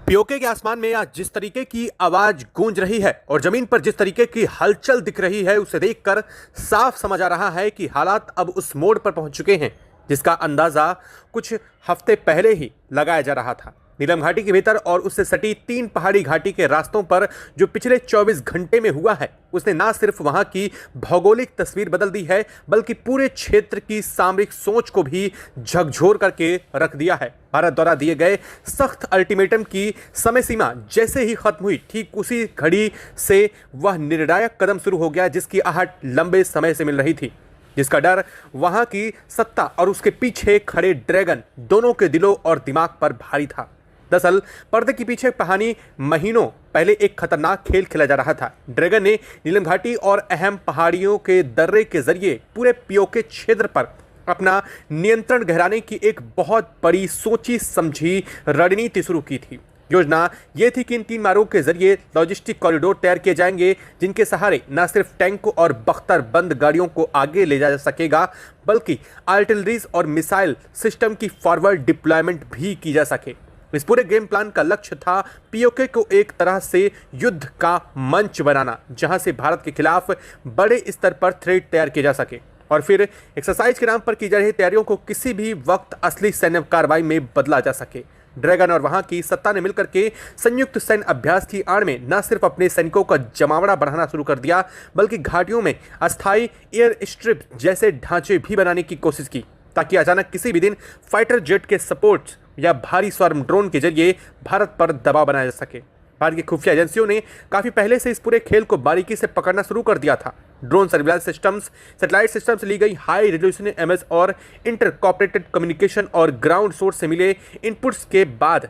PoK के आसमान में आज जिस तरीके की आवाज गूंज रही है और जमीन पर जिस तरीके की हलचल दिख रही है, उसे देखकर साफ समझ आ रहा है कि हालात अब उस मोड़ पर पहुंच चुके हैं जिसका अंदाजा कुछ हफ्ते पहले ही लगाया जा रहा था। नीलम घाटी के भीतर और उससे सटी 3 पहाड़ी घाटी के रास्तों पर जो पिछले 24 घंटे में हुआ है, उसने ना सिर्फ वहां की भौगोलिक तस्वीर बदल दी है, बल्कि पूरे क्षेत्र की सामरिक सोच को भी झकझोर करके रख दिया है। भारत द्वारा दिए गए सख्त अल्टीमेटम की समय सीमा जैसे ही खत्म हुई, ठीक उसी घड़ी से वह निर्णायक कदम शुरू हो गया जिसकी आहट लंबे समय से मिल रही थी, जिसका डर वहां की सत्ता और उसके पीछे खड़े ड्रैगन दोनों के दिलों और दिमाग पर भारी था। दरअसल पर्दे के पीछे कहानी महीनों पहले एक खतरनाक खेल खेला जा रहा था। ड्रैगन ने नीलम घाटी और अहम पहाड़ियों के दर्रे के जरिए पूरे पीओके क्षेत्र पर अपना नियंत्रण गहराने की एक बहुत बड़ी सोची समझी रणनीति शुरू की थी। योजना ये थी कि इन 3 मार्गों के जरिए लॉजिस्टिक कॉरिडोर तैयार किए जाएंगे, जिनके सहारे न सिर्फ टैंकों और बख्तरबंद गाड़ियों को आगे ले जा सकेगा, बल्कि आर्टिलरीज और मिसाइल सिस्टम की फॉरवर्ड डिप्लॉयमेंट भी की जा सके। इस पूरे गेम प्लान का लक्ष्य था पीओके को एक तरह से युद्ध का मंच बनाना, जहां से भारत के खिलाफ बड़े स्तर पर थ्रेट तैयार किए जा सके और फिर एक्सरसाइज के नाम पर की जा रही तैयारियों को किसी भी वक्त असली सैन्य कार्रवाई में बदला जा सके। ड्रैगन और वहां की सत्ता ने मिलकर के संयुक्त सैन्य अभ्यास की आड़ में न सिर्फ अपने सैनिकों का जमावड़ा बढ़ाना शुरू कर दिया, बल्कि घाटियों में अस्थायी एयर स्ट्रिप जैसे ढांचे भी बनाने की कोशिश की, ताकि अचानक किसी भी दिन फाइटर जेट के सपोर्ट या भारी स्वार्म ड्रोन के जरिए भारत पर दबाव बनाया जा सके। भारत की खुफिया एजेंसियों ने काफी पहले से इस पूरे खेल को बारीकी से पकड़ना शुरू कर दिया था। Drone surveillance systems, satellite system से ली गई हाई रेजोल्यूशन इमेज और इंटरकॉपरेटेड कम्युनिकेशन और ग्राउंड सोर्स से मिले इनपुट्स के बाद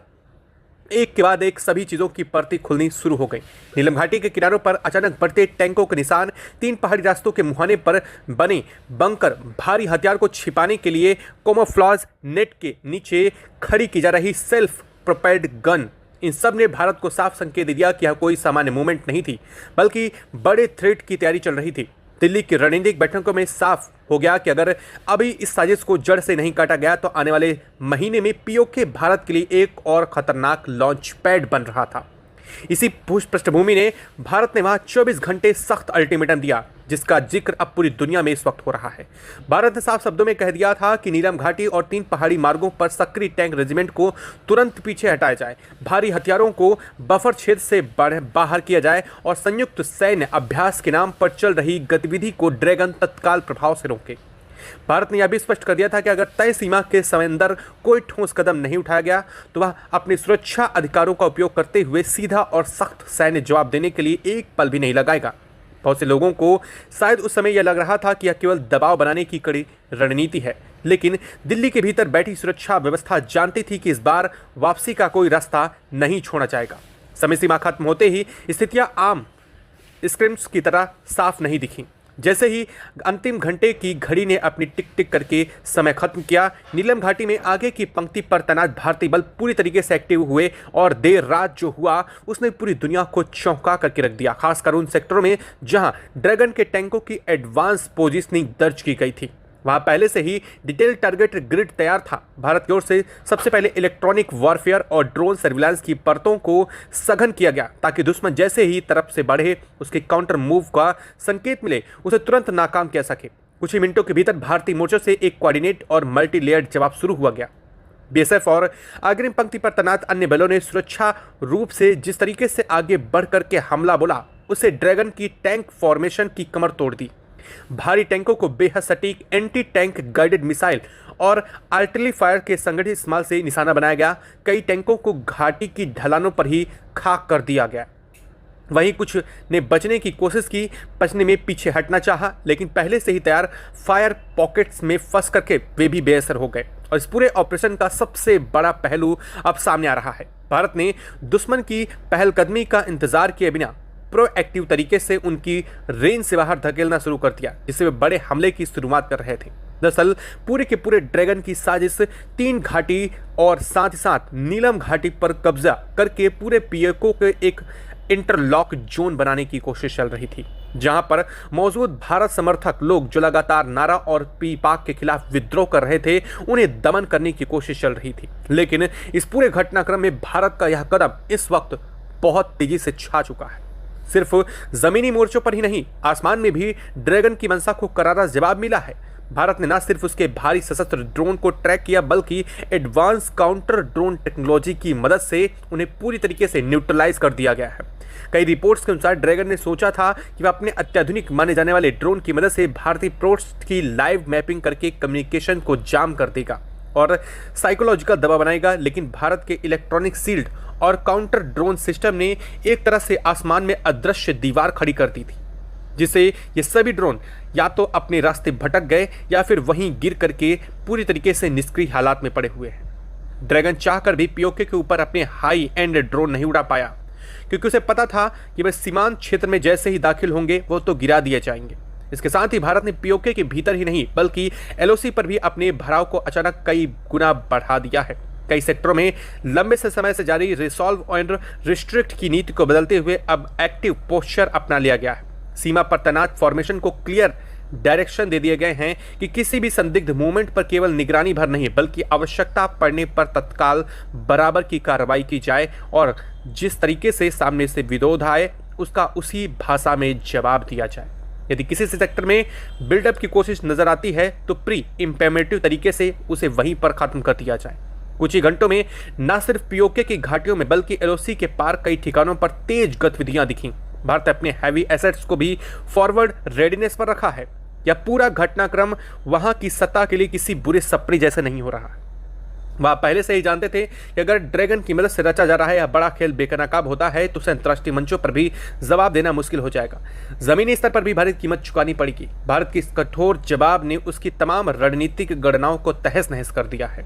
एक के बाद एक सभी चीजों की परतें खुलनी शुरू हो गई। नीलम घाटी के किनारों पर अचानक बढ़ते टैंकों के निशान, 3 पहाड़ी रास्तों के मुहाने पर बने बंकर, भारी हथियार को छिपाने के लिए कैमोफ्लेज नेट के नीचे खड़ी की जा रही सेल्फ प्रोपेल्ड गन, इन सब ने भारत को साफ संकेत दे दिया कि यह कोई सामान्य मूवमेंट नहीं थी, बल्कि बड़े थ्रेट की तैयारी चल रही थी। दिल्ली की रणनीतिक बैठकों में साफ हो गया कि अगर अभी इस साजिश को जड़ से नहीं काटा गया तो आने वाले महीने में पीओके भारत के लिए एक और खतरनाक लॉन्च पैड बन रहा था। इसी पृष्ठभूमि ने भारत ने वहां 24 घंटे सख्त अल्टीमेटम दिया, जिसका जिक्र अब पूरी दुनिया में इस वक्त हो रहा है। भारत ने साफ शब्दों में कह दिया था कि नीलम घाटी और 3 पहाड़ी मार्गों पर सक्रिय टैंक रेजिमेंट को तुरंत पीछे हटाया जाए, भारी हथियारों को बफर क्षेत्र से बाहर किया जाए और संयुक्त सैन्य अभ्यास के नाम पर चल रही गतिविधि को ड्रैगन तत्काल प्रभाव से रोके। भारत ने यह भी स्पष्ट कर दिया था कि अगर तय सीमा के समय अंदर कोई ठोस कदम नहीं उठाया गया तो वह अपने सुरक्षा अधिकारों का उपयोग करते हुए सीधा और सख्त सैन्य जवाब देने के लिए एक पल भी नहीं लगाएगा। बहुत से लोगों को शायद उस समय यह लग रहा था कि यह केवल दबाव बनाने की कड़ी रणनीति है, लेकिन दिल्ली के भीतर बैठी सुरक्षा व्यवस्था जानती थी कि इस बार वापसी का कोई रास्ता नहीं छोड़ा जाएगा। समय सीमा खत्म होते ही स्थितियां आम स्क्रिप्ट्स की तरह साफ नहीं दिखी। जैसे ही अंतिम घंटे की घड़ी ने अपनी टिक टिक करके समय खत्म किया, नीलम घाटी में आगे की पंक्ति पर तैनात भारतीय बल पूरी तरीके से एक्टिव हुए और देर रात जो हुआ उसने पूरी दुनिया को चौंका करके रख दिया, खासकर उन सेक्टरों में जहां ड्रैगन के टैंकों की एडवांस पोजीशनिंग दर्ज की गई थी। वहां पहले से ही डिटेल टारगेट ग्रिड तैयार था। भारत की ओर से सबसे पहले इलेक्ट्रॉनिक वॉरफेयर और ड्रोन सर्विलांस की परतों को सघन किया गया, ताकि दुश्मन जैसे ही तरफ से बढ़े उसके काउंटर मूव का संकेत मिले, उसे तुरंत नाकाम किया सके। कुछ ही मिनटों के भीतर भारतीय मोर्चों से एक कोऑर्डिनेट और मल्टी लेयर्ड जवाब शुरू हुआ गया। बीएसएफ और अग्रिम पंक्ति पर तैनात अन्य बलों ने सुरक्षा रूप से जिस तरीके से आगे बढ़ करके हमला बोला, उससे ड्रैगन की टैंक फॉर्मेशन की कमर तोड़ दी। भारी टैंकों को बेहद सटीक एंटी टैंक गाइडेड मिसाइल और आर्टिलरी फायर के संगठित इस्तेमाल से निशाना बनाया गया। कई टैंकों को घाटी की ढलानों पर ही खाक कर दिया गया। वहीं कुछ ने बचने की कोशिश की, बचने में पीछे हटना चाहा, लेकिन पहले से ही तैयार फायर पॉकेट्स में फंस करके वे भी बेअसर हो गए। और इस पूरे ऑपरेशन का सबसे बड़ा पहलू अब सामने आ रहा है। भारत ने दुश्मन की पहलकदमी का इंतजार किए बिना प्रोएक्टिव तरीके से उनकी रेंज से बाहर धकेलना शुरू कर दिया, जिससे वे बड़े हमले की शुरुआत कर रहे थे। दरअसल पूरे के पूरे ड्रैगन की साजिश 3 घाटी और साथ ही साथ नीलम घाटी पर कब्जा करके पूरे पीओके को एक इंटरलॉक जोन बनाने की कोशिश चल रही थी। जहां पर मौजूद भारत समर्थक लोग जो लगातार नारा और पाक के खिलाफ विद्रोह कर रहे थे, उन्हें दमन करने की कोशिश चल रही थी। लेकिन इस पूरे घटनाक्रम में भारत का यह कदम इस वक्त बहुत तेजी से छा चुका है। सिर्फ जमीनी मोर्चों पर ही नहीं, आसमान में भी ड्रैगन की मंशा को करारा जवाब मिला है। भारत ने न सिर्फ उसके भारी सशस्त्र ड्रोन को ट्रैक किया, बल्कि एडवांस काउंटर ड्रोन टेक्नोलॉजी की मदद से उन्हें पूरी तरीके से न्यूट्रलाइज कर दिया गया है। कई रिपोर्ट्स के अनुसार ड्रैगन ने सोचा था कि वह अपने अत्याधुनिक माने जाने वाले ड्रोन की मदद से भारतीय पोस्ट की लाइव मैपिंग करके कम्युनिकेशन को जाम कर देगा और साइकोलॉजिकल दबाव बनाएगा, लेकिन भारत के इलेक्ट्रॉनिक शील्ड और काउंटर ड्रोन सिस्टम ने एक तरह से आसमान में अदृश्य दीवार खड़ी कर दी थी, जिससे ये सभी ड्रोन या तो अपने रास्ते भटक गए या फिर वहीं गिर करके पूरी तरीके से निष्क्रिय हालात में पड़े हुए हैं। ड्रैगन चाहकर भी पीओके के ऊपर अपने हाई एंड ड्रोन नहीं उड़ा पाया, क्योंकि उसे पता था कि वह सीमांत क्षेत्र में जैसे ही दाखिल होंगे वो तो गिरा दिए जाएंगे। इसके साथ ही भारत ने पीओके के भीतर ही नहीं बल्कि एलओसी पर भी अपने भराव को अचानक कई गुना बढ़ा दिया है। कई सेक्टरों में लंबे से समय से जारी रिसॉल्व एंड रिस्ट्रिक्ट की नीति को बदलते हुए अब एक्टिव पोस्चर अपना लिया गया है। सीमा पर तैनात फॉर्मेशन को क्लियर डायरेक्शन दे दिए गए हैं कि किसी भी संदिग्ध मूवमेंट पर केवल निगरानी भर नहीं बल्कि आवश्यकता पड़ने पर तत्काल बराबर की कार्रवाई की जाए और जिस तरीके से सामने से विरोध आए उसका उसी भाषा में जवाब दिया जाए। यदि किसी सेक्टर में बिल्डअप की कोशिश नजर आती है तो प्री इंपेमेटिव तरीके से उसे वहीं पर खत्म कर दिया जाए। कुछ ही घंटों में न सिर्फ पीओके की घाटियों में बल्कि एलओसी के पार कई ठिकानों पर तेज गतिविधियां दिखी। भारत ने अपने हैवी एसेट्स को भी फॉरवर्ड रेडीनेस पर रखा है। यह पूरा घटनाक्रम वहां की सत्ता के लिए किसी बुरे सपने जैसे नहीं हो रहा है। वह पहले से ही जानते थे कि अगर ड्रैगन की मदद से रचा जा रहा है यह बड़ा खेल बेनकाब होता है तो उसे अंतर्राष्ट्रीय मंचों पर भी जवाब देना मुश्किल हो जाएगा। जमीनी स्तर पर भी भारी कीमत चुकानी पड़ेगी। भारत के इस कठोर जवाब ने उसकी तमाम रणनीतिक गणनाओं को तहस नहस कर दिया है।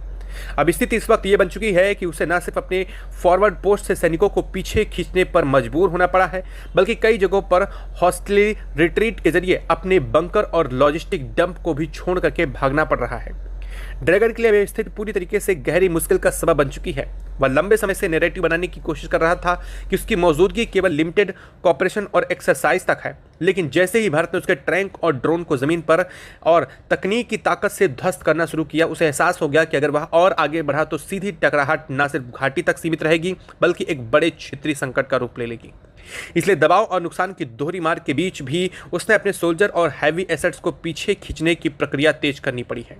अब स्थिति इस वक्त यह बन चुकी है कि उसे न सिर्फ अपने फॉरवर्ड पोस्ट से सैनिकों को पीछे खींचने पर मजबूर होना पड़ा है बल्कि कई जगहों पर हॉस्टली रिट्रीट के जरिए अपने बंकर और लॉजिस्टिक डंप को भी छोड़ करके भागना पड़ रहा है। ड्रैगन के लिए स्थिति पूरी तरीके से गहरी मुश्किल का सबब बन चुकी है। वह लंबे समय से नैरेटिव बनाने की कोशिश कर रहा था कि उसकी मौजूदगी केवल लिमिटेड कॉपरेशन और एक्सरसाइज तक है, लेकिन जैसे ही भारत ने उसके टैंक और ड्रोन को जमीन पर और तकनीक की ताकत से ध्वस्त करना शुरू किया, उसे एहसास हो गया कि अगर वह और आगे बढ़ा तो सीधी टकराहट न सिर्फ घाटी तक सीमित रहेगी बल्कि एक बड़े क्षेत्रीय संकट का रूप ले लेगी। इसलिए दबाव और नुकसान की दोहरी मार के बीच भी उसने अपने सोल्जर और हैवी एसेट्स को पीछे खींचने की प्रक्रिया तेज करनी पड़ी है।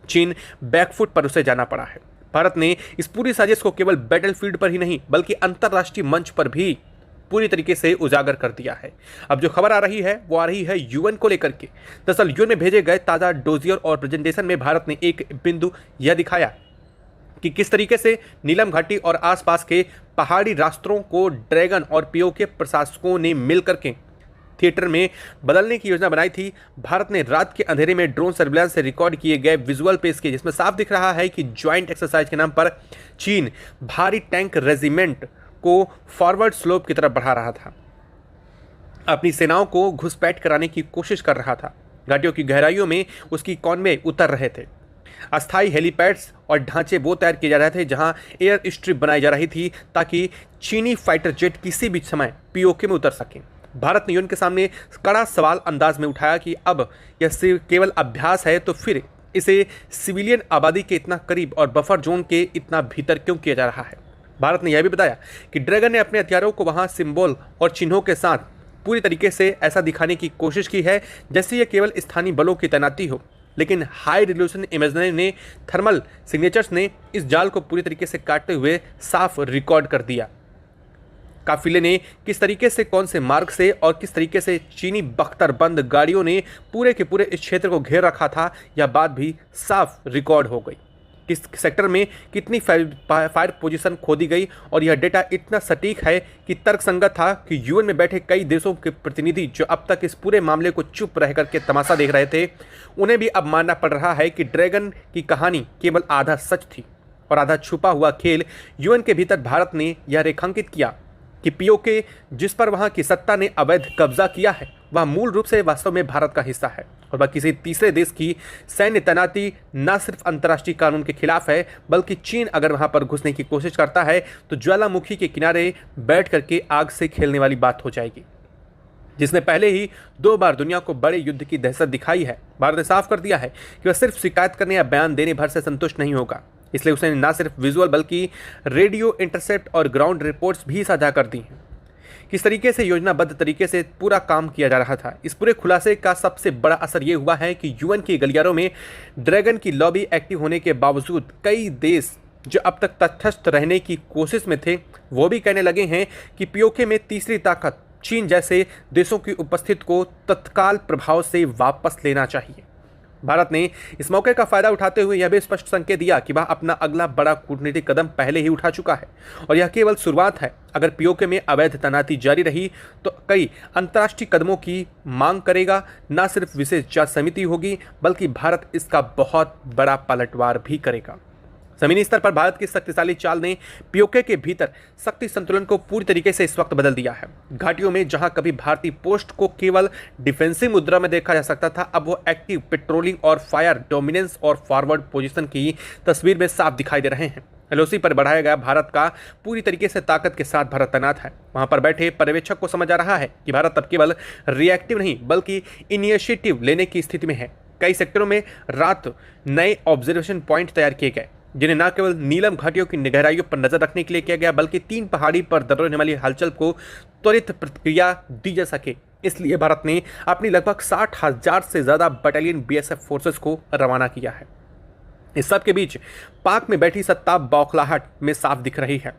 चीन बैकफुट पर उसे जाना पड़ा है। भारत ने इस पूरी साजिश को केवल बैटलफील्ड पर ही नहीं बल्कि अंतरराष्ट्रीय मंच पर भी पूरी तरीके से उजागर कर दिया है। अब जो खबर आ रही है वो आ रही है यूएन को लेकर के। दरअसल यूएन में भेजे गए ताज़ा डोजियर और प्रेजेंटेशन में भारत ने एक बिंदु यह दिखाया कि किस तरीके से नीलम घाटी और आसपास के पहाड़ी रास्तों को ड्रैगन और पीओके प्रशासकों ने मिल करके थिएटर में बदलने की योजना बनाई थी। भारत ने रात के अंधेरे में ड्रोन सर्विलांस से रिकॉर्ड किए गए विजुअल पेश किए, जिसमें साफ दिख रहा है कि ज्वाइंट एक्सरसाइज के नाम पर चीन भारी टैंक रेजिमेंट को फॉरवर्ड स्लोप की तरफ बढ़ा रहा था, अपनी सेनाओं को घुसपैठ कराने की कोशिश कर रहा था। घाटियों की गहराइयों में उसकी कॉन्वे उतर रहे थे। अस्थायी हेलीपैड्स और ढांचे वो तैयार किए जा रहे थे जहां एयर स्ट्रिप बनाई जा रही थी ताकि चीनी फाइटर जेट किसी भी समय पीओके में उतर सकें। भारत ने यूएन के सामने कड़ा सवाल अंदाज में उठाया कि अब यह सिर्फ केवल अभ्यास है तो फिर इसे सिविलियन आबादी के इतना करीब और बफर जोन के इतना भीतर क्यों किया जा रहा है। भारत ने यह भी बताया कि ड्रैगन ने अपने हथियारों को वहां सिंबल और चिन्हों के साथ पूरी तरीके से ऐसा दिखाने की कोशिश की है जैसे यह केवल स्थानीय बलों की तैनाती हो, लेकिन हाई रिजोल्यूशन इमेजरी ने थर्मल सिग्नेचर्स ने इस जाल को पूरी तरीके से काटते हुए साफ रिकॉर्ड कर दिया। काफिले ने किस तरीके से कौन से मार्ग से और किस तरीके से चीनी बख्तरबंद गाड़ियों ने पूरे के पूरे इस क्षेत्र को घेर रखा था, यह बात भी साफ रिकॉर्ड हो गई। किस सेक्टर में कितनी फायर पोजीशन खोदी गई और यह डेटा इतना सटीक है कि तर्कसंगत था कि यूएन में बैठे कई देशों के प्रतिनिधि जो अब तक इस पूरे मामले को चुप रह करके तमाशा देख रहे थे, उन्हें भी अब मानना पड़ रहा है कि ड्रैगन की कहानी केवल आधा सच थी और आधा छुपा हुआ खेल यूएन के भीतर भारत ने यह रेखांकित किया कि पीओके जिस पर वहां की सत्ता ने अवैध कब्जा किया है वह मूल रूप से वास्तव में भारत का हिस्सा है और वह किसी तीसरे देश की सैन्य तैनाती न सिर्फ अंतर्राष्ट्रीय कानून के खिलाफ है बल्कि चीन अगर वहां पर घुसने की कोशिश करता है तो ज्वालामुखी के किनारे बैठ करके आग से खेलने वाली बात हो जाएगी। जिसने पहले ही 2 बार दुनिया को बड़े युद्ध की दहशत दिखाई है। भारत ने साफ कर दिया है कि वह सिर्फ शिकायत करने या बयान देने भर से संतुष्ट नहीं होगा। इसलिए उसने न सिर्फ विजुअल बल्कि रेडियो इंटरसेप्ट और ग्राउंड रिपोर्ट्स भी साझा कर दी हैं। किस तरीके से योजनाबद्ध तरीके से पूरा काम किया जा रहा था। इस पूरे खुलासे का सबसे बड़ा असर ये हुआ है कि यूएन के गलियारों में ड्रैगन की लॉबी एक्टिव होने के बावजूद कई देश जो अब तक तटस्थ रहने की कोशिश में थे, वो भी कहने लगे हैं कि पीओके में तीसरी ताकत चीन जैसे देशों की उपस्थिति को तत्काल प्रभाव से वापस लेना चाहिए। भारत ने इस मौके का फायदा उठाते हुए यह भी स्पष्ट संकेत दिया कि वह अपना अगला बड़ा कूटनीतिक कदम पहले ही उठा चुका है और यह केवल शुरुआत है। अगर पीओके में अवैध तैनाती जारी रही तो कई अंतर्राष्ट्रीय कदमों की मांग करेगा। न सिर्फ विशेष जांच समिति होगी बल्कि भारत इसका बहुत बड़ा पलटवार भी करेगा। जमीनी स्तर पर भारत की शक्तिशाली चाल ने पीओके के भीतर शक्ति संतुलन को पूरी तरीके से इस वक्त बदल दिया है। घाटियों में जहां कभी भारतीय पोस्ट को केवल डिफेंसिव मुद्रा में देखा जा सकता था, अब वो एक्टिव पेट्रोलिंग और फायर डोमिनेंस और फॉरवर्ड पोजीशन की तस्वीर में साफ दिखाई दे रहे हैं। एलओसी पर बढ़ाया गया भारत का पूरी तरीके से ताकत के साथ भारत तैनात है। वहां पर बैठे पर्यवेक्षक को समझ आ रहा है कि भारत अब केवल रिएक्टिव नहीं बल्कि इनिशिएटिव लेने की स्थिति में है। कई सेक्टरों में रात नए ऑब्जर्वेशन पॉइंट तैयार किए गए जिन्हें न केवल नीलम घाटियों की गहराइयों पर नजर रखने के लिए किया गया बल्कि 3 पहाड़ी पर दर्ज होने वाली हलचल को त्वरित प्रतिक्रिया दी जा सके। इसलिए भारत ने अपनी लगभग 60,000 से ज्यादा बटालियन बीएसएफ फोर्सेस को रवाना किया है। इस सब के बीच पाक में बैठी सत्ता बौखलाहट में साफ दिख रही है।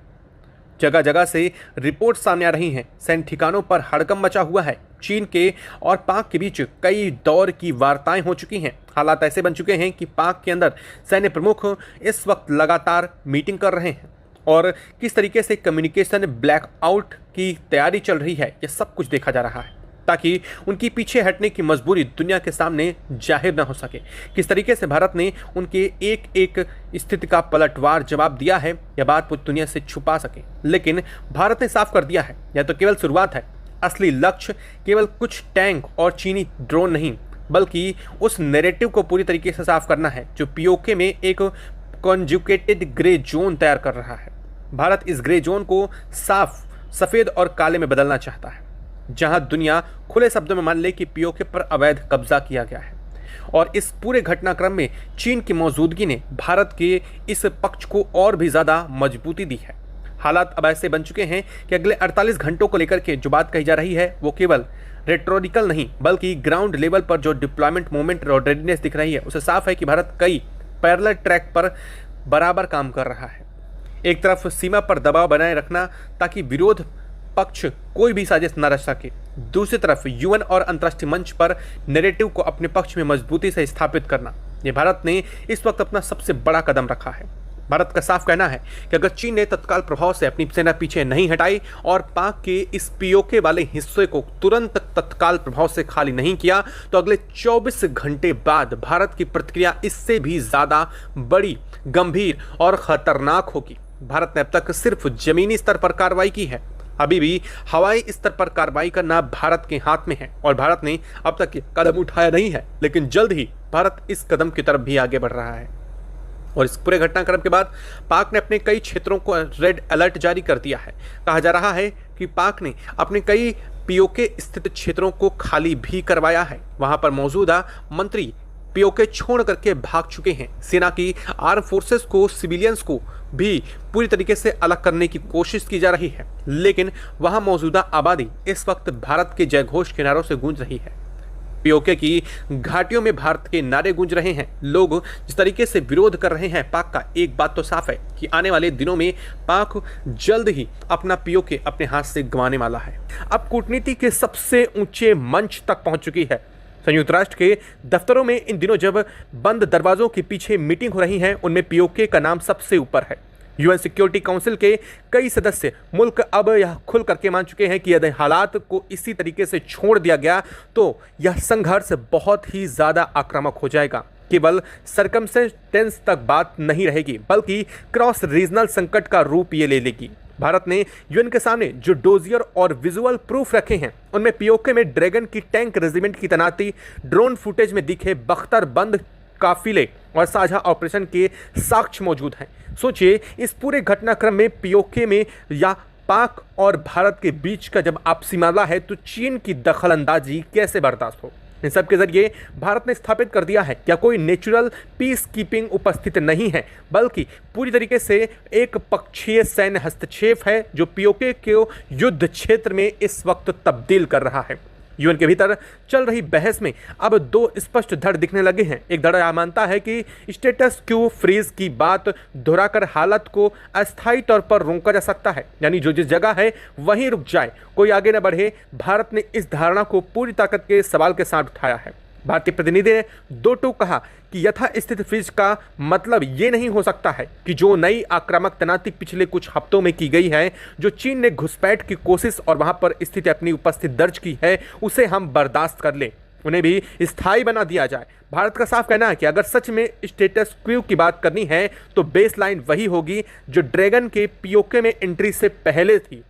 जगह जगह से रिपोर्ट सामने आ रही हैं। सैन्य ठिकानों पर हड़कंप मचा हुआ है। चीन के और पाक के बीच कई दौर की वार्ताएं हो चुकी हैं। हालात ऐसे बन चुके हैं कि पाक के अंदर सैन्य प्रमुख इस वक्त लगातार मीटिंग कर रहे हैं और किस तरीके से कम्युनिकेशन ब्लैकआउट की तैयारी चल रही है, यह सब कुछ देखा जा रहा है ताकि उनकी पीछे हटने की मजबूरी दुनिया के सामने जाहिर न हो सके। किस तरीके से भारत ने उनके एक एक स्थिति का पलटवार जवाब दिया है, यह बात पूरी दुनिया से छुपा सके। लेकिन भारत ने साफ कर दिया है यह तो केवल शुरुआत है। असली लक्ष्य केवल कुछ टैंक और चीनी ड्रोन नहीं बल्कि उस नैरेटिव को पूरी तरीके से साफ करना है जो पीओके में एक कॉन्जुगेटेड ग्रे जोन तैयार कर रहा है। भारत इस ग्रे जोन को साफ सफेद और काले में बदलना चाहता है, जहां दुनिया खुले शब्दों में मान ले कि पीओके पर अवैध कब्जा किया गया है। और इस पूरे घटनाक्रम में चीन की मौजूदगी ने भारत के इस पक्ष को और भी ज्यादा मजबूती दी है। हालात अब ऐसे बन चुके हैं कि अगले 48 घंटों को लेकर के जो बात कही जा रही है वो केवल रेटोरिकल नहीं बल्कि ग्राउंड लेवल पर जो डिप्लॉयमेंट मूवमेंट और रेडीनेस दिख रही है उसे साफ है कि भारत कई पैरेलल ट्रैक पर बराबर काम कर रहा है। एक तरफ सीमा पर दबाव बनाए रखना ताकि विरोध पक्ष कोई भी साजिश न रच सके, दूसरी तरफ यूएन और अंतर्राष्ट्रीय मंच पर नैरेटिव को अपने पक्ष में मजबूती से स्थापित करना। ये भारत ने इस वक्त अपना सबसे बड़ा कदम रखा है। भारत का साफ कहना है कि अगर चीन ने तत्काल प्रभाव से अपनी सेना पीछे नहीं हटाई और पाक के इस पीओके वाले हिस्से को तुरंत तत्काल प्रभाव से खाली नहीं किया तो अगले 24 घंटे बाद भारत की प्रतिक्रिया इससे भी ज्यादा बड़ी, गंभीर और खतरनाक होगी। भारत ने अब तक सिर्फ जमीनी स्तर पर कार्रवाई की है, अभी भी हवाई स्तर पर कार्रवाई करना भारत के हाथ में है और भारत ने अब तक कदम उठाया नहीं है, लेकिन जल्द ही भारत इस कदम की तरफ भी आगे बढ़ रहा है। और इस पूरे घटनाक्रम के बाद पाक ने अपने कई क्षेत्रों को रेड अलर्ट जारी कर दिया है। कहा जा रहा है कि पाक ने अपने कई पीओके स्थित क्षेत्रों को खाली भी करवाया है। वहां पर मौजूदा मंत्री पीओके छोड़ करके भाग चुके हैं। सेना की आर्म फोर्सेस को, सिविलियंस को भी पूरी तरीके से अलग करने की कोशिश की जा रही है, लेकिन वहां मौजूदा आबादी इस वक्त भारत के जयघोष के नारों से गूंज रही है। पीओके की घाटियों में भारत के नारे गूंज रहे हैं। लोग जिस तरीके से विरोध कर रहे हैं पाक का, एक बात तो साफ है कि आने वाले दिनों में पाक जल्द ही अपना पीओके अपने हाथ से गंवाने वाला है। अब कूटनीति के सबसे ऊंचे मंच तक पहुंच चुकी है। संयुक्त राष्ट्र के दफ्तरों में इन दिनों जब बंद दरवाजों के पीछे मीटिंग हो रही है, उनमें पीओके का नाम सबसे ऊपर है। यूएन सिक्योरिटी काउंसिल के कई सदस्य मुल्क अब यह खुल करके मान चुके हैं कि यदि हालात को इसी तरीके से छोड़ दिया गया तो यह संघर्ष बहुत ही ज्यादा आक्रामक हो जाएगा। केवल सर्कमस्टेंस तक बात नहीं रहेगी बल्कि क्रॉस रीजनल संकट का रूप ये ले लेगी। भारत ने यूएन के सामने जो डोजियर और विजुअल प्रूफ रखे हैं उनमें पीओके में ड्रैगन की टैंक रेजिमेंट की तैनाती, ड्रोन फुटेज में दिखे बख्तरबंद काफिले और साझा ऑपरेशन के साक्ष्य मौजूद हैं। सोचिए इस पूरे घटनाक्रम में पीओके में या पाक और भारत के बीच का जब आपसी मामला है तो चीन की दखल अंदाजी कैसे बर्दाश्त हो। इन सब के जरिए भारत ने स्थापित कर दिया है क्या कोई नेचुरल पीस कीपिंग उपस्थित नहीं है, बल्कि पूरी तरीके से एक पक्षीय सैन्य हस्तक्षेप है जो पीओके को युद्ध क्षेत्र में इस वक्त तब्दील कर रहा है। यूएन के भीतर चल रही बहस में अब दो स्पष्ट धड़ दिखने लगे हैं। एक धड़ यह मानता है कि स्टेटस क्यू फ्रीज की बात दोहराकर हालत को अस्थायी तौर पर रोका जा सकता है, यानी जो जिस जगह है वहीं रुक जाए, कोई आगे न बढ़े। भारत ने इस धारणा को पूरी ताकत के सवाल के साथ उठाया है। भारतीय प्रतिनिधि ने दो टूक कहा कि यथास्थिति फ्रीज का मतलब ये नहीं हो सकता है कि जो नई आक्रामक तैनाती पिछले कुछ हफ्तों में की गई है, जो चीन ने घुसपैठ की कोशिश और वहां पर स्थिति अपनी उपस्थिति दर्ज की है, उसे हम बर्दाश्त कर लें, उन्हें भी स्थायी बना दिया जाए। भारत का साफ कहना है कि अगर सच में स्टेटस क्यू की बात करनी है तो बेसलाइन वही होगी जो ड्रैगन के पीओके में एंट्री से पहले थी।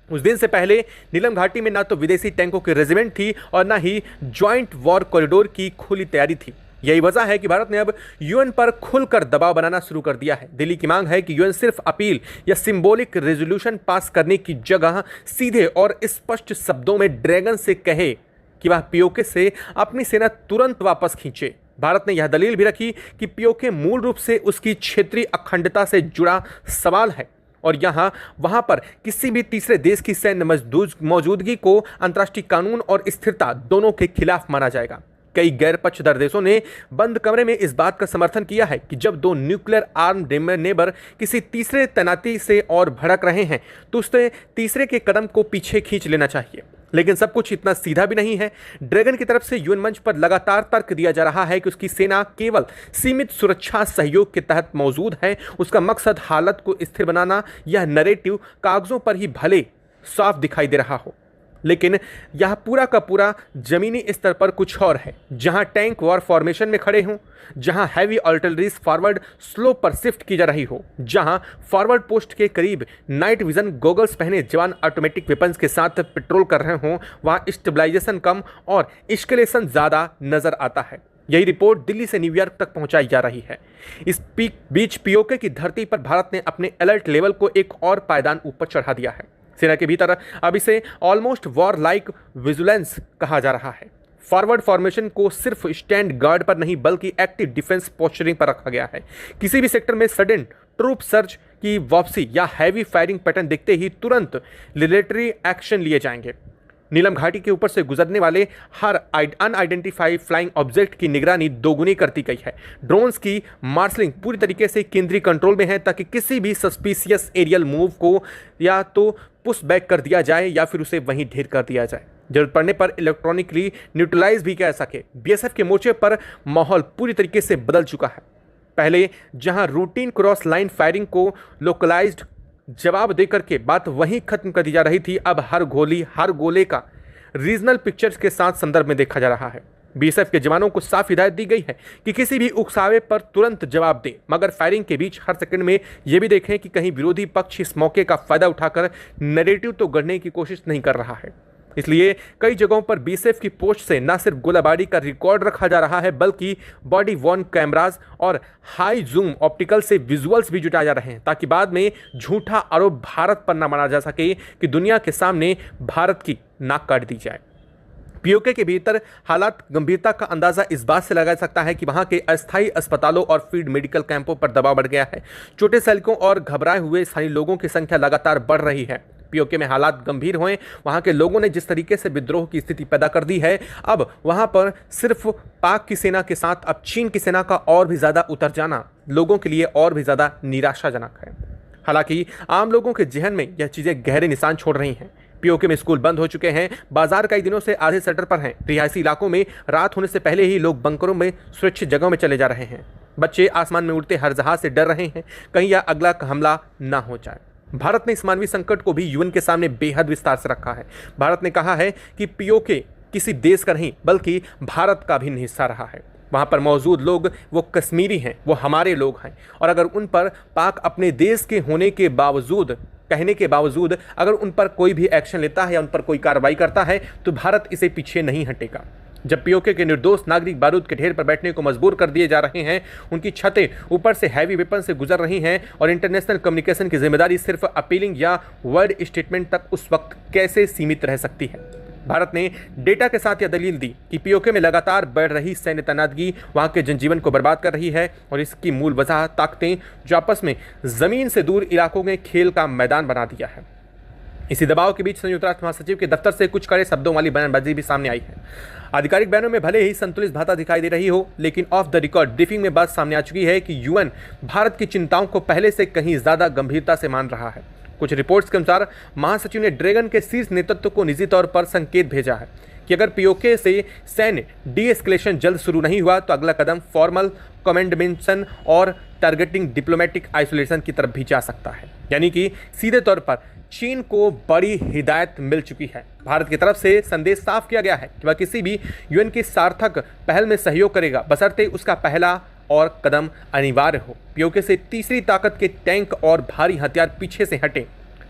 उस दिन से पहले नीलम घाटी में ना तो विदेशी टैंकों की रेजिमेंट थी और ना ही ज्वाइंट वॉर कॉरिडोर की खुली तैयारी थी। यही वजह है कि भारत ने अब यूएन पर खुलकर दबाव बनाना शुरू कर दिया है। दिल्ली की मांग है कि यूएन सिर्फ अपील या सिंबॉलिक रेजोल्यूशन पास करने की जगह सीधे और स्पष्ट शब्दों में ड्रैगन से कहे कि वह पीओके से अपनी सेना तुरंत वापस खींचे। भारत ने यह दलील भी रखी कि पीओके मूल रूप से उसकी क्षेत्रीय अखंडता से जुड़ा सवाल है और वहां पर किसी भी तीसरे देश की सैन्य मौजूदगी को अंतर्राष्ट्रीय कानून और स्थिरता दोनों के खिलाफ माना जाएगा। कई गैर पक्षधर देशों ने बंद कमरे में इस बात का समर्थन किया है कि जब दो न्यूक्लियर आर्म्ड नेबर किसी तीसरे तैनाती से और भड़क रहे हैं तो उसने तीसरे के कदम को पीछे खींच लेना चाहिए। लेकिन सब कुछ इतना सीधा भी नहीं है। ड्रैगन की तरफ से यूएन मंच पर लगातार तर्क दिया जा रहा है कि उसकी सेना केवल सीमित सुरक्षा सहयोग के तहत मौजूद है। उसका मकसद हालत को स्थिर बनाना। यह नैरेटिव कागजों पर ही भले साफ दिखाई दे रहा हो, लेकिन यह पूरा का पूरा जमीनी स्तर पर कुछ और है। जहां टैंक वॉर फॉर्मेशन में खड़े हों, जहां हैवी आर्टिलरीज फॉरवर्ड स्लोप पर शिफ्ट की जा रही हो, जहां फॉरवर्ड पोस्ट के करीब नाइट विजन गॉगल्स पहने जवान ऑटोमेटिक वेपन्स के साथ पेट्रोल कर रहे हों, वहां स्टेबलाइजेशन कम और एस्केलेशन ज़्यादा नजर आता है। यही रिपोर्ट दिल्ली से न्यूयॉर्क तक पहुंचाई जा रही है। इस बीच पीओके की धरती पर भारत ने अपने अलर्ट लेवल को एक और पायदान ऊपर चढ़ा दिया है। सेना के भीतर अब इसे ऑलमोस्ट वॉर लाइक विजिलेंस कहा जा रहा है। फॉरवर्ड फॉर्मेशन को सिर्फ स्टैंड गार्ड पर नहीं बल्कि एक्टिव डिफेंस पोस्चरिंग पर रखा गया है। किसी भी सेक्टर में सडन ट्रूप सर्च की वापसी या हैवी फायरिंग पैटर्न दिखते ही तुरंत मिलिट्री एक्शन लिए जाएंगे। नीलम घाटी के ऊपर से गुजरने वाले हर अनआइडेंटिफाइड फ्लाइंग ऑब्जेक्ट की निगरानी दोगुनी करती गई है। ड्रोन्स की मार्शलिंग पूरी तरीके से केंद्रीय कंट्रोल में है ताकि किसी भी सस्पिशियस एरियल मूव को या तो पुश बैक कर दिया जाए या फिर उसे वहीं ढेर कर दिया जाए। जरूरत पड़ने पर इलेक्ट्रॉनिकली न्यूट्रलाइज भी किया जा सके। बीएसएफ के मोर्चे पर माहौल पूरी तरीके से बदल चुका है। पहले जहां रूटीन क्रॉस लाइन फायरिंग को लोकलाइज्ड जवाब देकर के बात वहीं खत्म कर दी जा रही थी, अब हर गोले का रीजनल पिक्चर्स के साथ संदर्भ में देखा जा रहा है। बीएसएफ के जवानों को साफ हिदायत दी गई है कि किसी भी उकसावे पर तुरंत जवाब दें, मगर फायरिंग के बीच हर सेकंड में यह भी देखें कि कहीं विरोधी पक्ष इस मौके का फायदा उठाकर नैरेटिव तो गढ़ने की कोशिश नहीं कर रहा है। इसलिए कई जगहों पर बीएसएफ की पोस्ट से न सिर्फ गोलाबारी का रिकॉर्ड रखा जा रहा है बल्कि बॉडी वॉर्न कैमरास और हाई जूम ऑप्टिकल से विजुअल्स भी जुटाए जा रहे हैं ताकि बाद में झूठा आरोप भारत पर न माना जा सके कि दुनिया के सामने भारत की नाक काट दी जाए। पीओके के भीतर हालात गंभीरता का अंदाजा इस बात से लगाया जा सकता है कि वहां के अस्थायी अस्पतालों और फील्ड मेडिकल कैंपों पर दबाव बढ़ गया है। छोटे सैनिकों और घबराए हुए स्थानीय लोगों की संख्या लगातार बढ़ रही है। पीओके में हालात गंभीर हुए, वहां के लोगों ने जिस तरीके से विद्रोह की स्थिति पैदा कर दी है, अब वहां पर सिर्फ पाक की सेना के साथ अब चीन की सेना का और भी ज़्यादा उतर जाना लोगों के लिए और भी ज़्यादा निराशाजनक है। हालांकि आम लोगों के जहन में यह चीज़ें गहरे निशान छोड़ रही हैं। पीओके में स्कूल बंद हो चुके हैं, बाजार कई दिनों से आधे शटर पर हैं, रिहायशी इलाकों में रात होने से पहले ही लोग बंकरों में सुरक्षित जगहों में चले जा रहे हैं। बच्चे आसमान में उड़ते हर जहाज से डर रहे हैं कहीं यह अगला हमला ना हो जाए। भारत ने इस मानवीय संकट को भी यूएन के सामने बेहद विस्तार से रखा है। भारत ने कहा है कि पीओके किसी देश का नहीं बल्कि भारत का भी हिस्सा रहा है। वहाँ पर मौजूद लोग वो कश्मीरी हैं, वो हमारे लोग हैं, और अगर उन पर पाक अपने देश के होने के बावजूद कहने के बावजूद अगर उन पर कोई भी एक्शन लेता है या उन पर कोई कार्रवाई करता है तो भारत इसे पीछे नहीं हटेगा। जब पीओके के निर्दोष नागरिक बारूद के ढेर पर बैठने को मजबूर कर दिए जा रहे हैं, उनकी छतें ऊपर से हैवी वेपन से गुजर रही हैं और इंटरनेशनल कम्युनिकेशन की जिम्मेदारी सिर्फ अपीलिंग या वर्ड स्टेटमेंट तक उस वक्त कैसे सीमित रह सकती है। भारत ने डेटा के साथ यह दलील दी कि पीओके में लगातार बढ़ रही सैन्य तैनातगी वहां के जनजीवन को बर्बाद कर रही है और इसकी मूल वजह ताकतें जो आपस में जमीन से दूर इलाकों में खेल का मैदान बना दिया है। इसी दबाव के बीच संयुक्त राष्ट्र महासचिव के दफ्तर से कुछ कड़े शब्दों वाली बयानबाजी भी सामने आई है। आधिकारिक बयानों में भले ही संतुलित भाषा दिखाई दे रही हो, लेकिन ऑफ द रिकॉर्ड ब्रीफिंग में बात सामने आ चुकी है कि यूएन भारत की चिंताओं को पहले से कहीं ज्यादा गंभीरता से मान रहा है। कुछ रिपोर्ट्स के अनुसार महासचिव ने ड्रैगन के शीर्ष नेतृत्व को निजी तौर पर संकेत भेजा है कि अगर पीओके से सैन्य डी-एस्केलेशन जल्द शुरू नहीं हुआ तो अगला कदम फॉर्मल कमेंडमेंशन और टारगेटिंग डिप्लोमेटिक आइसोलेशन की तरफ भी जा सकता है। यानी कि सीधे तौर पर चीन को बड़ी हिदायत मिल चुकी है। भारत की तरफ से संदेश साफ किया गया है कि वह किसी भी यूएन की सार्थक पहल में सहयोग करेगा, बशर्ते उसका पहला और कदम अनिवार्य हो। पीओके से तीसरी ताकत के टैंक और भारी हथियार पीछे से हटें।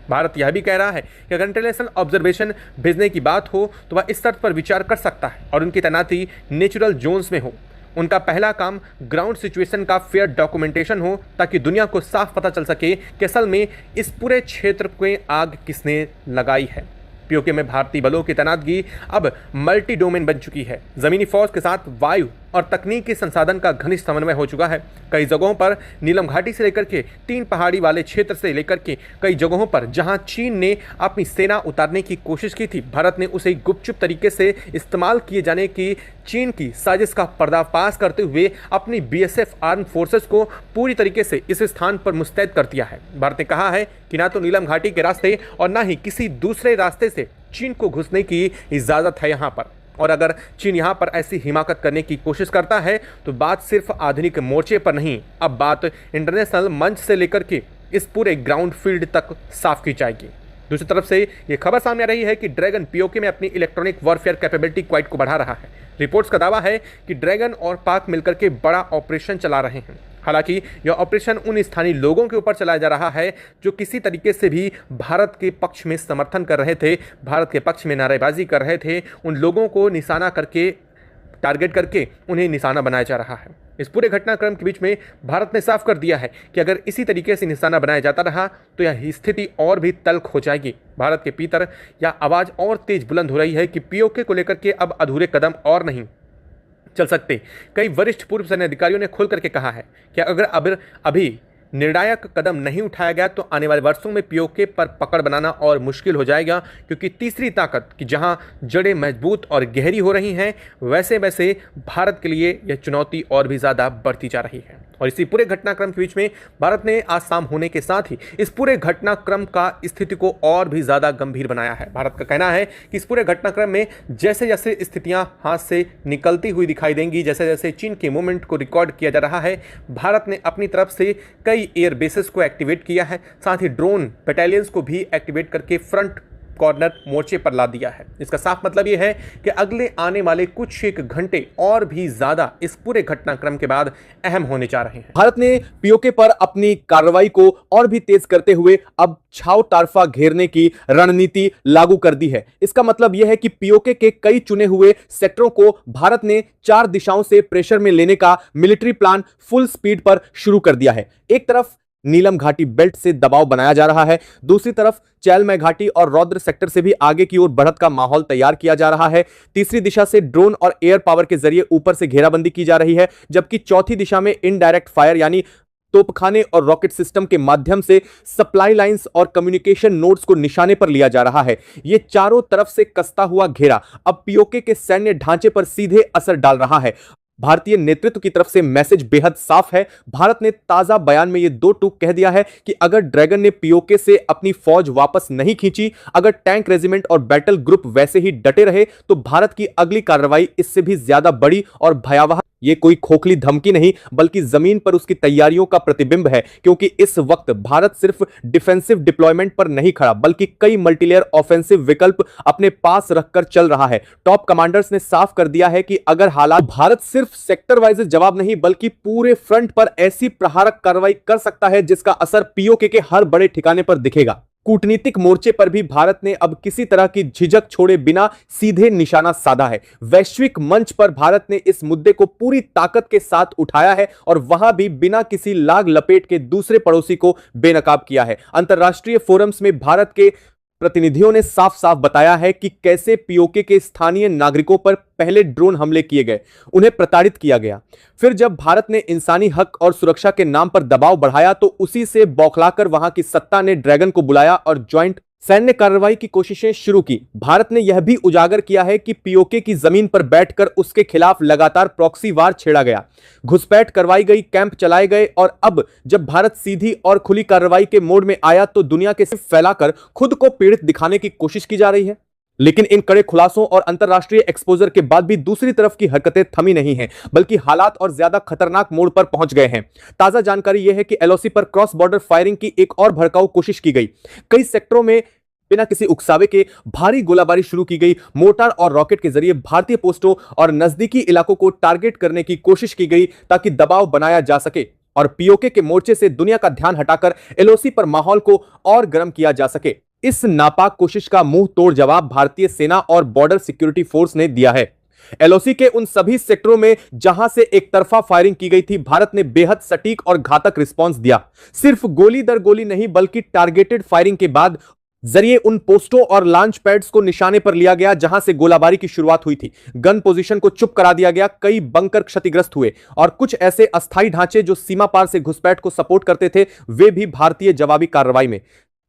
भारत यह भी कह रहा है कि अगर इंटरनेशनल ऑब्जर्वेशन भेजने की बात हो तो वह इस शर्त पर विचार कर सकता है और उनकी तैनाती नेचुरल जोन्स में हो। उनका पहला काम ग्राउंड सिचुएशन का फेयर डॉक्यूमेंटेशन हो ताकि दुनिया को साफ पता चल सके कि असल में इस पूरे क्षेत्र में आग किसने लगाई है। पीओके में भारतीय बलों की तैनातगी अब मल्टी डोमेन बन चुकी है। जमीनी फौज के साथ वायु और तकनीकी संसाधन का घनिष्ठ समन्वय हो चुका है। कई जगहों पर नीलम घाटी से लेकर के 3 पहाड़ी वाले क्षेत्र से लेकर के कई जगहों पर जहां चीन ने अपनी सेना उतारने की कोशिश की थी, भारत ने उसे गुपचुप तरीके से इस्तेमाल किए जाने की चीन की साजिश का पर्दाफाश करते हुए अपनी बीएसएफ आर्म फोर्सेस को पूरी तरीके से इस स्थान पर मुस्तैद कर दिया है। भारत ने कहा है कि ना तो नीलम घाटी के रास्ते और ना ही किसी दूसरे रास्ते से चीन को घुसने की इजाज़त है यहाँ पर। और अगर चीन यहाँ पर ऐसी हिमाकत करने की कोशिश करता है तो बात सिर्फ आधुनिक मोर्चे पर नहीं, अब बात इंटरनेशनल मंच से लेकर के इस पूरे ग्राउंड फील्ड तक साफ की जाएगी। दूसरी तरफ से ये खबर सामने आ रही है कि ड्रैगन पीओके में अपनी इलेक्ट्रॉनिक वॉरफेयर कैपेबिलिटी क्वाइट को बढ़ा रहा है। रिपोर्ट्स का दावा है कि ड्रैगन और पाक मिलकर के बड़ा ऑपरेशन चला रहे हैं। हालांकि यह ऑपरेशन उन स्थानीय लोगों के ऊपर चलाया जा रहा है जो किसी तरीके से भी भारत के पक्ष में समर्थन कर रहे थे, भारत के पक्ष में नारेबाजी कर रहे थे। उन लोगों को निशाना करके, टारगेट करके उन्हें निशाना बनाया जा रहा है। इस पूरे घटनाक्रम के बीच में भारत ने साफ कर दिया है कि अगर इसी तरीके से निशाना बनाया जाता रहा तो यह स्थिति और भी तल्ख हो जाएगी। भारत के भीतर यह आवाज़ और तेज बुलंद हो रही है कि पीओके को लेकर के अब अधूरे कदम और नहीं चल सकते। कई वरिष्ठ पूर्व सैन्य अधिकारियों ने खुल करके कहा है कि अगर अभी निर्णायक कदम नहीं उठाया गया तो आने वाले वर्षों में पीओके पर पकड़ बनाना और मुश्किल हो जाएगा, क्योंकि तीसरी ताकत की जहां जड़ें मजबूत और गहरी हो रही हैं, वैसे वैसे भारत के लिए यह चुनौती और भी ज़्यादा बढ़ती जा रही है। और इसी पूरे घटनाक्रम के बीच में भारत ने आज शाम होने के साथ ही इस पूरे घटनाक्रम का स्थिति को और भी ज़्यादा गंभीर बनाया है। भारत का कहना है कि इस पूरे घटनाक्रम में जैसे जैसे स्थितियां हाथ से निकलती हुई दिखाई देंगी, जैसे जैसे चीन के मूवमेंट को रिकॉर्ड किया जा रहा है, भारत ने अपनी तरफ से कई एयर बेसेस को एक्टिवेट किया है, साथ ही ड्रोन बटालियंस को भी एक्टिवेट करके फ्रंट कॉर्नर मोर्चे पर ला दिया है। इसका साफ मतलब यह है कि अगले आने वाले कुछ एक घंटे और भी ज्यादा इस पूरे घटनाक्रम के बाद अहम होने जा रहे हैं। भारत ने पीओके पर अपनी कार्रवाई को और भी तेज करते हुए अब छाव टारफा घेरने की रणनीति लागू कर दी है। इसका मतलब यह है कि पीओके के कई चुने हुए सेक्टरों को भारत ने 4 दिशाओं से प्रेशर में लेने का मिलिट्री प्लान फुल स्पीड पर शुरू कर दिया है। एक तरफ नीलम घाटी बेल्ट से दबाव बनाया जा रहा है, दूसरी तरफ चैलमय घाटी और रौद्र सेक्टर से भी आगे की ओर बढ़त का माहौल तैयार किया जा रहा है। तीसरी दिशा से ड्रोन और एयर पावर के जरिए ऊपर से घेराबंदी की जा रही है, जबकि चौथी दिशा में इनडायरेक्ट फायर यानी तोपखाने और रॉकेट सिस्टम के माध्यम से सप्लाई लाइंस और कम्युनिकेशन नोड्स को निशाने पर लिया जा रहा है। यह चारों तरफ से कसता हुआ घेरा अब पीओके के सैन्य ढांचे पर सीधे असर डाल रहा है। भारतीय नेतृत्व की तरफ से मैसेज बेहद साफ है। भारत ने ताजा बयान में यह 2 टूक कह दिया है कि अगर ड्रैगन ने पीओके से अपनी फौज वापस नहीं खींची, अगर टैंक रेजिमेंट और बैटल ग्रुप वैसे ही डटे रहे, तो भारत की अगली कार्रवाई इससे भी ज्यादा बड़ी और भयावह। ये कोई खोखली धमकी नहीं, बल्कि जमीन पर उसकी तैयारियों का प्रतिबिंब है, क्योंकि इस वक्त भारत सिर्फ डिफेंसिव डिप्लॉयमेंट पर नहीं खड़ा, बल्कि कई मल्टीलेयर ऑफेंसिव विकल्प अपने पास रखकर चल रहा है। टॉप कमांडर्स ने साफ कर दिया है कि अगर हालात, भारत सिर्फ सेक्टर वाइज जवाब नहीं बल्कि पूरे फ्रंट पर ऐसी प्रहारक कार्रवाई कर सकता है जिसका असर पीओके के हर बड़े ठिकाने पर दिखेगा। कूटनीतिक मोर्चे पर भी भारत ने अब किसी तरह की झिझक छोड़े बिना सीधे निशाना साधा है। वैश्विक मंच पर भारत ने इस मुद्दे को पूरी ताकत के साथ उठाया है और वहां भी बिना किसी लाग लपेट के दूसरे पड़ोसी को बेनकाब किया है। अंतर्राष्ट्रीय फोरम्स में भारत के प्रतिनिधियों ने साफ साफ बताया है कि कैसे पीओके के स्थानीय नागरिकों पर पहले ड्रोन हमले किए गए, उन्हें प्रताड़ित किया गया। फिर जब भारत ने इंसानी हक और सुरक्षा के नाम पर दबाव बढ़ाया तो उसी से बौखलाकर वहां की सत्ता ने ड्रैगन को बुलाया और ज्वाइंट सैन्य कार्रवाई की कोशिशें शुरू की। भारत ने यह भी उजागर किया है कि पीओके की जमीन पर बैठकर उसके खिलाफ लगातार प्रॉक्सी वार छेड़ा गया, घुसपैठ करवाई गई, कैंप चलाए गए और अब जब भारत सीधी और खुली कार्रवाई के मोड में आया तो दुनिया के सिर्फ फैलाकर खुद को पीड़ित दिखाने की कोशिश की जा रही है। लेकिन इन कड़े खुलासों और अंतर्राष्ट्रीय एक्सपोजर के बाद भी दूसरी तरफ की हरकतें थमी नहीं हैं, बल्कि हालात और ज्यादा खतरनाक मोड़ पर पहुंच गए हैं। ताजा जानकारी यह है कि एलओसी पर क्रॉस बॉर्डर फायरिंग की एक और भड़काऊ कोशिश की गई। कई सेक्टरों में बिना किसी उकसावे के भारी गोलाबारी शुरू की गई। मोर्टार और रॉकेट के जरिए भारतीय पोस्टों और नजदीकी इलाकों को टारगेट करने की कोशिश की गई ताकि दबाव बनाया जा सके और पीओके के मोर्चे से दुनिया का ध्यान हटाकर एलओसी पर माहौल को और गर्म किया जा सके। इस नापाक कोशिश का मुंह तोड़ जवाब भारतीय सेना और बॉर्डर सिक्योरिटी फोर्स ने दिया है। एलओसी के उन सभी सेक्टरों में जहां से एक तरफा फायरिंग की गई थी, भारत ने बेहद सटीक और घातक रिस्पांस दिया। सिर्फ गोली दर गोली नहीं बल्कि टारगेटेड फायरिंग के बाद जरिए उन पोस्टों और लॉन्च पैड्स को निशाने पर लिया गया जहां से गोलाबारी की शुरुआत हुई थी। गन पोजीशन को चुप करा दिया गया, कई बंकर क्षतिग्रस्त हुए और कुछ ऐसे अस्थायी ढांचे जो सीमा पार से घुसपैठ को सपोर्ट करते थे वे भी भारतीय जवाबी कार्रवाई में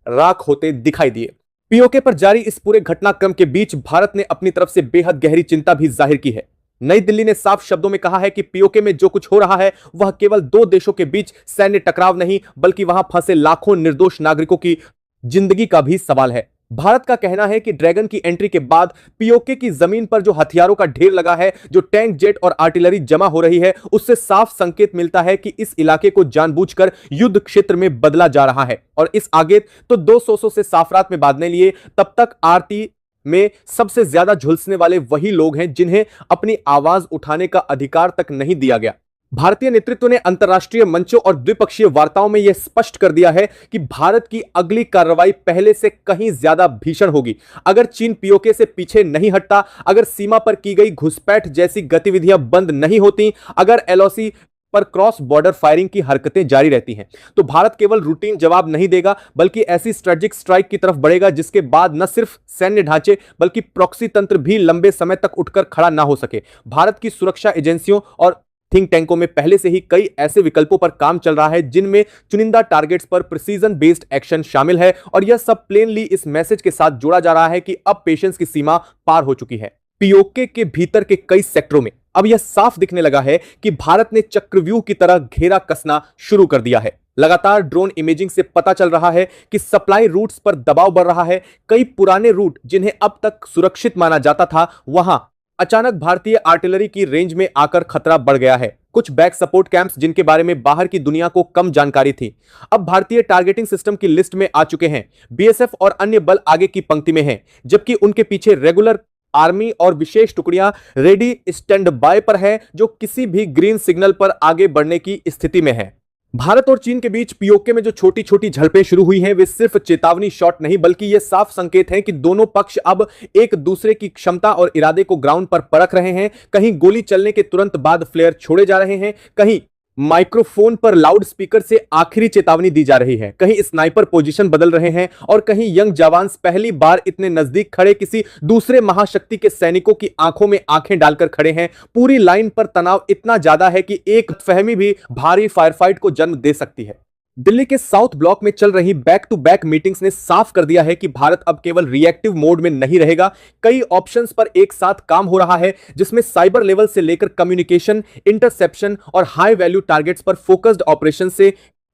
राख होते दिखाई दिए। पीओके पर जारी इस पूरे घटनाक्रम के बीच भारत ने अपनी तरफ से बेहद गहरी चिंता भी जाहिर की है। नई दिल्ली ने साफ शब्दों में कहा है कि पीओके में जो कुछ हो रहा है वह केवल दो देशों के बीच सैन्य टकराव नहीं बल्कि वहां फंसे लाखों निर्दोष नागरिकों की जिंदगी का भी सवाल है। भारत का कहना है कि ड्रैगन की एंट्री के बाद पीओके की जमीन पर जो हथियारों का ढेर लगा है, जो टैंक, जेट और आर्टिलरी जमा हो रही है, उससे साफ संकेत मिलता है कि इस इलाके को जानबूझकर युद्ध क्षेत्र में बदला जा रहा है और इस आगे तो 200 से साफरात में बांधने लिए तब तक आरती में सबसे ज्यादा झुलसने वाले वही लोग हैं जिन्हें अपनी आवाज उठाने का अधिकार तक नहीं दिया गया। भारतीय नेतृत्व ने अंतर्राष्ट्रीय मंचों और द्विपक्षीय वार्ताओं में यह स्पष्ट कर दिया है कि भारत की अगली कार्रवाई पहले से कहीं ज्यादा भीषण होगी। अगर चीन पीओके से पीछे नहीं हटता, अगर सीमा पर की गई घुसपैठ जैसी गतिविधियां बंद नहीं होती, अगर एलओसी पर क्रॉस बॉर्डर फायरिंग की हरकतें जारी रहती हैं, तो भारत केवल रूटीन जवाब नहीं देगा बल्कि ऐसी स्ट्रेटेजिक स्ट्राइक की तरफ बढ़ेगा जिसके बाद न सिर्फ सैन्य ढांचे बल्कि प्रॉक्सी तंत्र भी लंबे समय तक उठकर खड़ा ना हो सके। भारत की सुरक्षा एजेंसियों और थिंक टैंकों में पहले से ही कई ऐसे विकल्पों पर काम चल रहा है जिनमें चुनिंदा टारगेट्स पर प्रिसीजन बेस्ड एक्शन शामिल है और यह सब प्लेनली इस मैसेज के साथ जोड़ा जा रहा है कि अब पेशेंस की सीमा पार हो चुकी है। पीओके के भीतर के कई सेक्टरों में अब यह साफ दिखने लगा है कि भारत ने चक्रव्यूह की तरह घेरा कसना शुरू कर दिया है। लगातार ड्रोन इमेजिंग से पता चल रहा है कि सप्लाई रूट्स पर दबाव बढ़ रहा है। कई पुराने रूट जिन्हें अब तक सुरक्षित माना जाता था वहां अचानक भारतीय आर्टिलरी की रेंज में आकर खतरा बढ़ गया है। कुछ बैक सपोर्ट कैंप्स जिनके बारे में बाहर की दुनिया को कम जानकारी थी अब भारतीय टारगेटिंग सिस्टम की लिस्ट में आ चुके हैं। बीएसएफ और अन्य बल आगे की पंक्ति में हैं, जबकि उनके पीछे रेगुलर आर्मी और विशेष टुकड़ियां रेडी स्टैंड बाय पर है जो किसी भी ग्रीन सिग्नल पर आगे बढ़ने की स्थिति में है। भारत और चीन के बीच पीओके में जो छोटी छोटी झड़पें शुरू हुई हैं वे सिर्फ चेतावनी शॉट नहीं बल्कि यह साफ संकेत है कि दोनों पक्ष अब एक दूसरे की क्षमता और इरादे को ग्राउंड पर परख रहे हैं। कहीं गोली चलने के तुरंत बाद फ्लेयर छोड़े जा रहे हैं, कहीं माइक्रोफोन पर लाउड स्पीकर से आखिरी चेतावनी दी जा रही है, कहीं स्नाइपर पोजीशन बदल रहे हैं और कहीं यंग जवान पहली बार इतने नजदीक खड़े किसी दूसरे महाशक्ति के सैनिकों की आंखों में आंखें डालकर खड़े हैं। पूरी लाइन पर तनाव इतना ज्यादा है कि एक फहमी भी भारी फायरफाइट को जन्म दे सकती है। दिल्ली के साउथ ब्लॉक में चल रही बैक टू बैक मीटिंग्स ने साफ कर दिया है कि भारत अब केवल रिएक्टिव मोड में नहीं रहेगा। कई ऑप्शंस पर एक साथ काम हो रहा है जिसमें साइबर लेवल से लेकर कम्युनिकेशन, इंटरसेप्शन और हाई वैल्यू टारगेट्स पर फोकस्ड ऑपरेशन से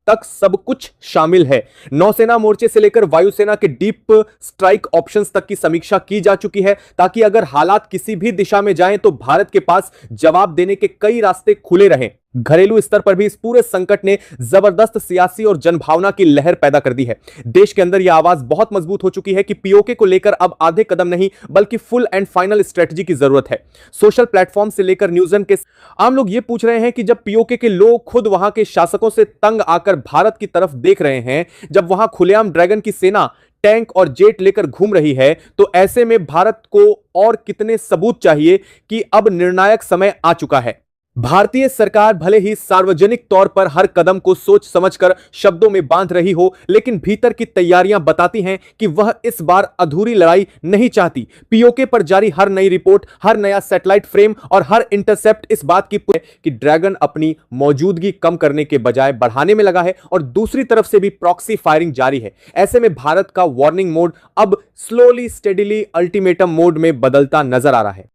तक सब कुछ शामिल है। नौसेना मोर्चे से लेकर वायुसेना के डीप स्ट्राइक ऑप्शंस तक की समीक्षा की जा चुकी है ताकि अगर हालात किसी भी दिशा में जाएं तो भारत के पास जवाब देने के कई रास्ते खुले रहें। घरेलू स्तर पर भी इस पूरे संकट ने जबरदस्त सियासी और जनभावना की लहर पैदा कर दी है। देश के अंदर यह आवाज बहुत मजबूत हो चुकी है कि पीओके को लेकर अब आधे कदम नहीं बल्कि फुल एंड फाइनल स्ट्रेटजी की जरूरत है। सोशल प्लेटफॉर्म से लेकर न्यूज़न के आम लोग यह पूछ रहे हैं कि जब पीओके के लोग खुद वहां के शासकों से तंग आकर भारत की तरफ देख रहे हैं, जब वहां खुलेआम ड्रैगन की सेना टैंक और जेट लेकर घूम रही है, तो ऐसे में भारत को और कितने सबूत चाहिए कि अब निर्णायक समय आ चुका है। भारतीय सरकार भले ही सार्वजनिक तौर पर हर कदम को सोच समझकर शब्दों में बांध रही हो, लेकिन भीतर की तैयारियां बताती हैं कि वह इस बार अधूरी लड़ाई नहीं चाहती। पीओके पर जारी हर नई रिपोर्ट, हर नया सैटेलाइट फ्रेम और हर इंटरसेप्ट इस बात की है कि ड्रैगन अपनी मौजूदगी कम करने के बजाय बढ़ाने में लगा है और दूसरी तरफ से भी प्रॉक्सी फायरिंग जारी है। ऐसे में भारत का वार्निंग मोड अब स्लोली स्टेडिली अल्टीमेटम मोड में बदलता नजर आ रहा है।